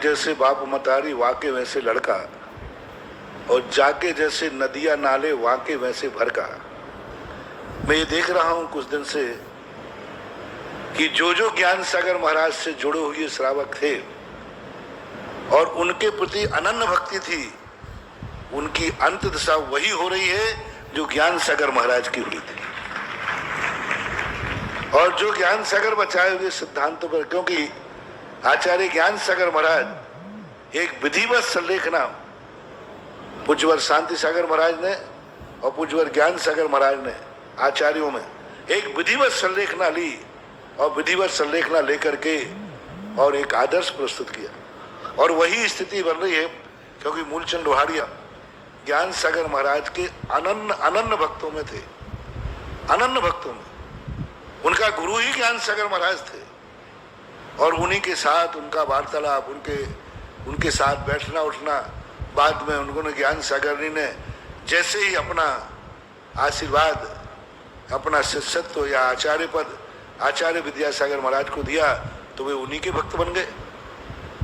जैसे बाप मतारी वाके वैसे लड़का, और जाके जैसे नदियां नाले वाके वैसे भरका। मैं ये देख रहा हूं कुछ दिन से कि जो जो ज्ञान सागर महाराज से जुड़े हुए श्रावक थे और उनके प्रति अनन्य भक्ति थी, उनकी अंत दशा वही हो रही है जो ज्ञान सागर महाराज की हुई थी। और जो ज्ञान सागर बचाए हुए सिद्धांतों पर, क्योंकि आचार्य ज्ञान सागर महाराज एक विधिवत संलेखना पूज्यवर शांति सागर महाराज ने और पूज्यवर ज्ञान सागर महाराज ने आचार्यों में एक विधिवत संलेखना ली और विधिवत संलेखना लेकर के और एक आदर्श प्रस्तुत किया। और वही स्थिति बन रही है, क्योंकि मूलचंद लोहारिया ज्ञान सागर महाराज के अनन्य भक्तों में थे। अनन्य भक्तों में उनका गुरु ही ज्ञान सागर महाराज थे, और उन्हीं के साथ उनका वार्तालाप, उनके साथ बैठना उठना। बाद में उन्होंने ज्ञान सागरनी ने जैसे ही अपना आशीर्वाद, अपना शिष्यत्व या आचार्य पद आचार्य विद्यासागर महाराज को दिया, तो वे उन्हीं के भक्त बन गए।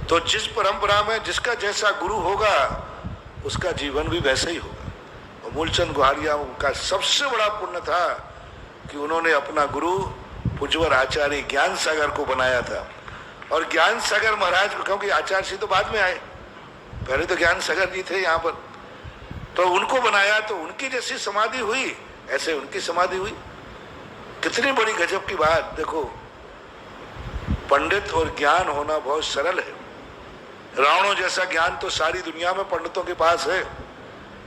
तो जिस परंपरा में जिसका जैसा गुरु होगा उसका जीवन भी वैसा ही होगा। और मूलचंद गुहारिया का सबसे बड़ा पुण्य था कि उन्होंने अपना गुरु पूज्यवर आचार्य ज्ञान सागर को बनाया था। और ज्ञान सागर महाराज को, क्योंकि आचार्य जी तो बाद में आए, पहले तो ज्ञान सागर जी थे यहाँ पर, तो उनको बनाया, तो उनकी जैसी समाधि हुई ऐसे उनकी समाधि हुई। कितनी बड़ी गजब की बात। देखो, पंडित और ज्ञान होना बहुत सरल है। रावणों जैसा ज्ञान तो सारी दुनिया में पंडितों के पास है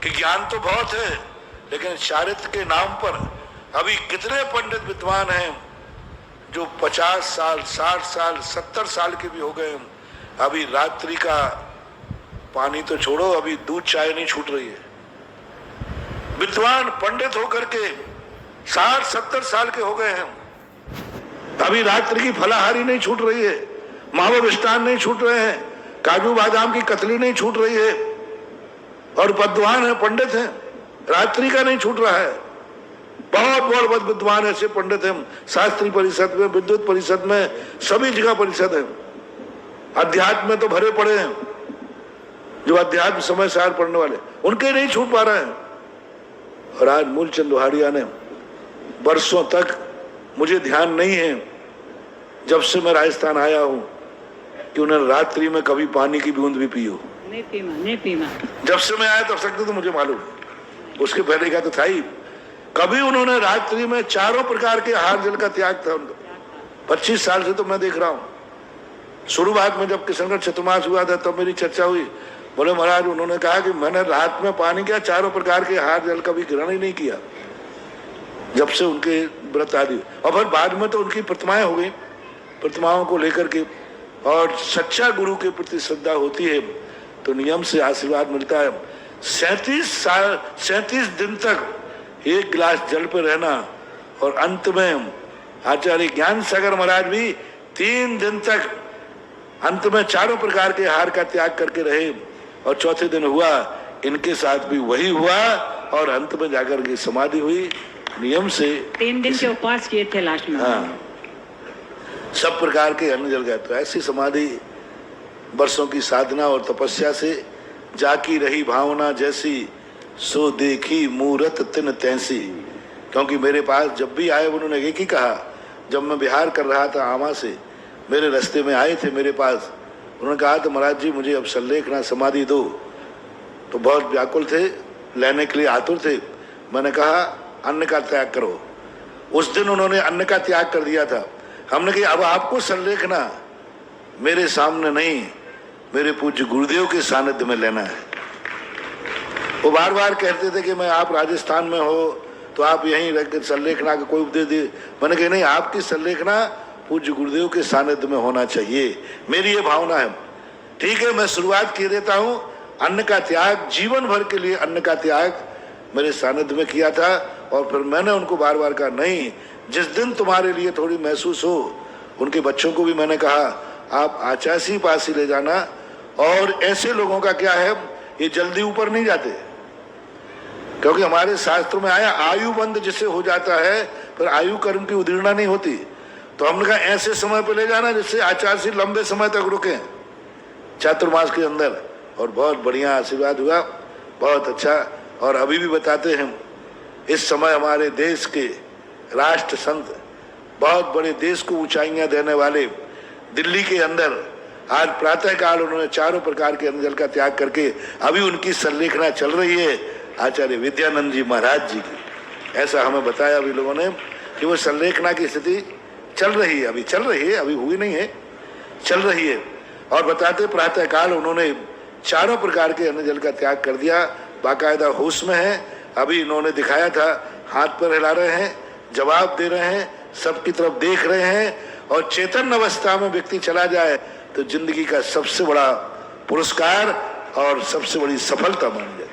कि ज्ञान तो बहुत है, लेकिन चारित्र के नाम पर अभी कितने पंडित विद्वान हैं जो 50 साल 60 साल 70 साल के भी हो गए, अभी रात्रि का पानी तो छोड़ो, अभी दूध चाय नहीं छूट रही है। विद्वान पंडित होकर के 60-70 साल के हो गए हैं, अभी रात्रि की फलाहारी नहीं छूट रही है, मावा मिष्टान नहीं छूट रहे हैं, काजू बादाम की कतली नहीं छूट रही है, और विद्वान है, पंडित हैं, रात्रि का नहीं छूट रहा है। बहुत बहुत विद्वान ऐसे पंडित हैं, शास्त्री परिषद में, विद्युत परिषद में, सभी जगह परिषद है। अध्यात्म में तो भरे पड़े हैं, जो अध्यात्म समय सार पढ़ने वाले, उनके नहीं छूट पा रहे हैं। और आज मूलचंद लोहारिया ने वर्षों तक, मुझे ध्यान नहीं है जब से मैं राजस्थान आया हूं, कि उन्होंने रात्रि में कभी पानी की बूंद भी पी हो। नहीं पीमा। जब से मैं आया तब तक तो मुझे मालूम, उसके पहले का तो था ही। कभी उन्होंने रात्रि में चारों प्रकार के आहार जल का त्याग था उनका। 25 साल से तो मैं देख रहा हूं। शुरुआत में जब किशनगढ़ चतुर्मास हुआ था तब मेरी चर्चा हुई, बोले महाराज, उन्होंने कहा कि मैंने रात में पानी किया, चारों प्रकार के आहार जल का भी ग्रहण ही नहीं किया जब से उनके व्रत आदि। और फिर बाद में तो उनकी प्रतिमाएं हो गई, प्रतिमाओं को लेकर के, और सच्चा गुरु के प्रति श्रद्धा होती है तो नियम से आशीर्वाद मिलता है। 37 दिन तक एक गिलास जल पर रहना, और अंत में आचार्य ज्ञान सागर महाराज भी 3 दिन तक अंत में चारों प्रकार के आहार का त्याग करके रहे, और चौथे दिन हुआ, इनके साथ भी वही हुआ, और अंत में जाकर के समाधि हुई। नियम से 3 दिन के उपवास किए थे लास्ट में। हाँ, सब प्रकार के अन्न जल गए। तो ऐसी समाधि वर्षों की साधना और तपस्या से जाकी रही भावना जैसी, सो देखी मूरत तिन तैसी। क्योंकि मेरे पास जब भी आए उन्होंने एक ही कहा, जब मैं बिहार कर रहा था आमा से, मेरे रास्ते में आए थे मेरे पास, उन्होंने कहा तो महाराज जी मुझे अब संलेखना समाधि दो। तो बहुत व्याकुल थे, लेने के लिए आतुर थे। मैंने कहा अन्न का त्याग करो। उस दिन उन्होंने अन्न का त्याग कर दिया था। हमने कहा अब आपको संलेखना मेरे सामने नहीं, मेरे पूज्य गुरुदेव के सानिध्य में लेना है। वो बार बार कहते थे कि मैं, आप राजस्थान में हो तो आप यहीं रह कर संलेखना का कोई उपदेश दिए। मैंने कहा नहीं, आपकी संलेखना पूज्य गुरुदेव के सानिध्य में होना चाहिए, मेरी ये भावना है। ठीक है, मैं शुरुआत किए देता हूँ। अन्न का त्याग, जीवन भर के लिए अन्न का त्याग मेरे सानिध्य में किया था। और फिर मैंने उनको बार बार कहा नहीं, जिस दिन तुम्हारे लिए थोड़ी महसूस हो, उनके बच्चों को भी मैंने कहा आप आचासी पास ही ले जाना। और ऐसे लोगों का क्या है, ये जल्दी ऊपर नहीं जाते, क्योंकि हमारे शास्त्रों में आया आयु बंद जिससे हो जाता है, फिर आयु कर्म की उदीर्णा नहीं होती। तो हमने कहा ऐसे समय पे ले जाना जिससे आचार्य लंबे समय तक रुके। चातुर्मास के अंदर, और बहुत बढ़िया आशीर्वाद हुआ, बहुत अच्छा। और अभी भी बताते हैं, इस समय हमारे देश के राष्ट्र संत, बहुत बड़े देश को ऊंचाइयां देने वाले, दिल्ली के अंदर आज प्रातः काल उन्होंने चारों प्रकार के अन्न जल का त्याग करके अभी उनकी संलेखना चल रही है आचार्य विद्यानंद जी महाराज जी की। ऐसा हमें बताया अभी लोगों ने कि वो संलेखना की स्थिति चल रही है, अभी चल रही है, अभी हुई नहीं है, चल रही है। और बताते प्रातः काल उन्होंने चारों प्रकार के अन्न जल का त्याग कर दिया, बाकायदा होश में है। अभी इन्होंने दिखाया था, हाथ पर हिला रहे हैं, जवाब दे रहे हैं, सबकी तरफ देख रहे हैं। और चेतन अवस्था में व्यक्ति चला जाए तो जिंदगी का सबसे बड़ा पुरस्कार और सबसे बड़ी सफलता बन जाए।